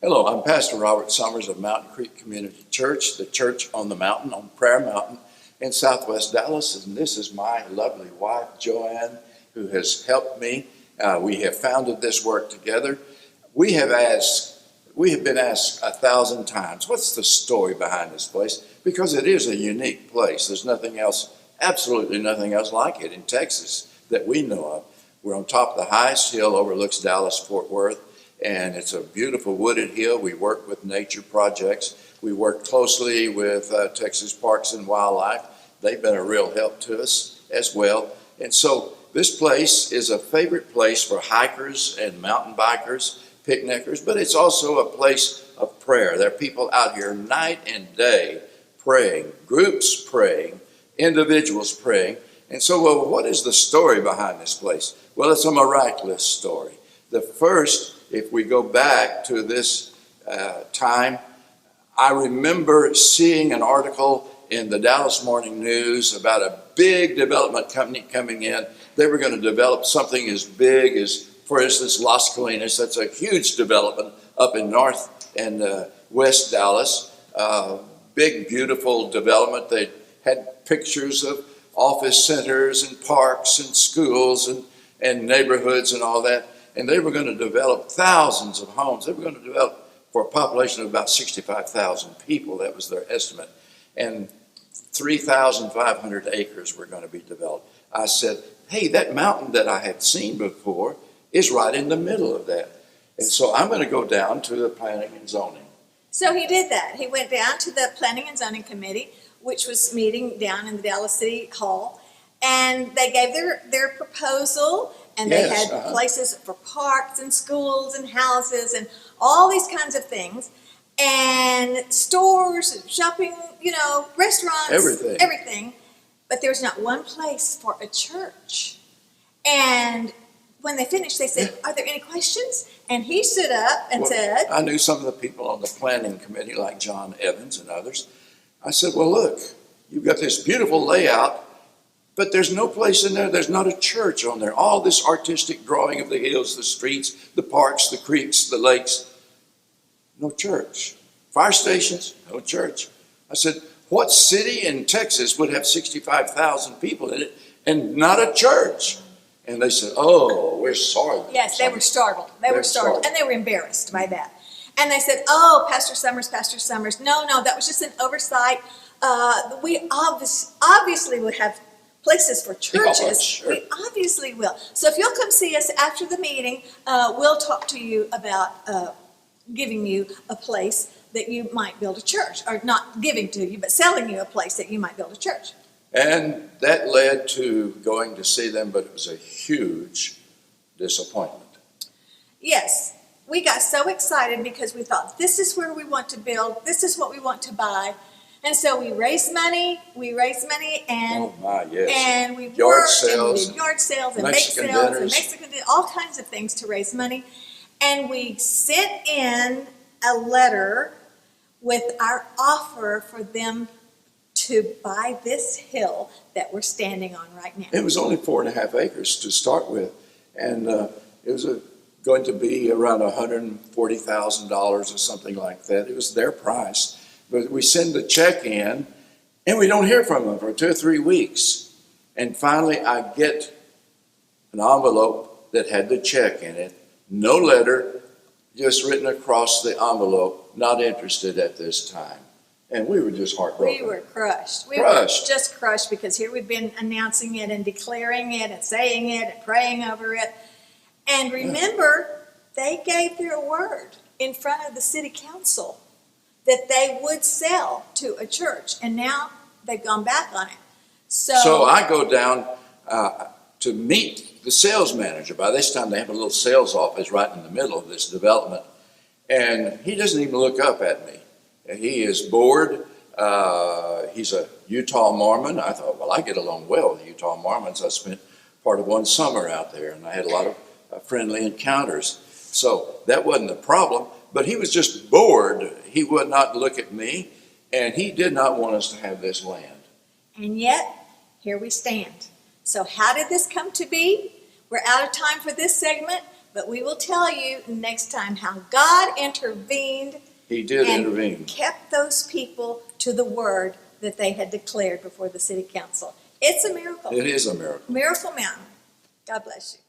Hello, I'm Pastor Robert Summers of Mountain Creek Community Church, the church on the mountain, on Prayer Mountain in Southwest Dallas. And this is my lovely wife, Joanne, who has helped me. We have founded this work together. We have been asked 1,000 times, what's the story behind this place? Because it is a unique place. There's nothing else, absolutely nothing else like it in Texas that we know of. We're on top of the highest hill, overlooks Dallas-Fort Worth. And it's a beautiful wooded hill. We work with nature projects. We work closely with Texas Parks and Wildlife. They've been a real help to us as well. And so this place is a favorite place for hikers and mountain bikers, picnickers, but it's also a place of prayer. There are people out here night and day praying, groups praying, individuals praying. And so, well, what is the story behind this place? Well, it's a miraculous story. The first, if we go back to this time, I remember seeing an article in the Dallas Morning News about a big development company coming in. They were going to develop something as big as, for instance, Las Colinas. That's a huge development up in North and West Dallas. Big, beautiful development. They had pictures of office centers and parks and schools and neighborhoods and all that. And they were going to develop thousands of homes. They were going to develop for a population of about 65,000 people. That was their estimate. And 3,500 acres were going to be developed. I said, hey, that mountain that I had seen before is right in the middle of that. And so I'm going to go down to the planning and zoning. So he did that. He went down to the Planning and Zoning Committee, which was meeting down in the Dallas City Hall, and they gave their proposal. And they had places for parks and schools and houses and all these kinds of things. And stores, shopping, restaurants. Everything. But there's not one place for a church. And when they finished, they said, are there any questions? And he stood up and said. I knew some of the people on the planning committee, like John Evans and others. I said, well, look, you've got this beautiful layout. But there's no place in there, there's not a church on there. All this artistic drawing of the hills, the streets, the parks, the creeks, the lakes, no church. Fire stations, no church. I said, what city in Texas would have 65,000 people in it and not a church? And they said, oh, we're sorry. Yes, they were startled. They were startled. And they were embarrassed by that. And they said, oh, Pastor Summers, no, that was just an oversight. We obviously would have places for churches. Oh, sure. We obviously will. So if you'll come see us after the meeting, we'll talk to you about giving you a place that you might build a church, or not giving to you, but selling you a place that you might build a church. And that led to going to see them, but it was a huge disappointment. Yes, we got so excited because we thought, this is where we want to build, this is what we want to buy. And so we raised money, and and we yard sales, and we did yard sales and Mexican bake sales dinners. and Mexican dinners, all kinds of things to raise money. And we sent in a letter with our offer for them to buy this hill that we're standing on right now. It was only 4.5 acres to start with, and it was going to be around $140,000 or something like that. It was their price. But we send the check in, and we don't hear from them for 2 or 3 weeks. And finally, I get an envelope that had the check in it, no letter, just written across the envelope, not interested at this time. And we were just heartbroken. We were crushed. We were just crushed because here we've been announcing it and declaring it and saying it and praying over it. And remember, they gave their word in front of the city council that they would sell to a church, and now they've gone back on it. So I go down to meet the sales manager. By this time, they have a little sales office right in the middle of this development, and he doesn't even look up at me. He is bored. He's a Utah Mormon. I thought, well, I get along well with Utah Mormons. I spent part of one summer out there, and I had a lot of friendly encounters. So that wasn't the problem. But he was just bored. He would not look at me, and he did not want us to have this land. And yet, here we stand. So how did this come to be? We're out of time for this segment, But we will tell you next time how God intervened He did and intervene. kept those people to the word that they had declared before the city council. It's a miracle. It is a miracle. Miracle Mountain. God bless you.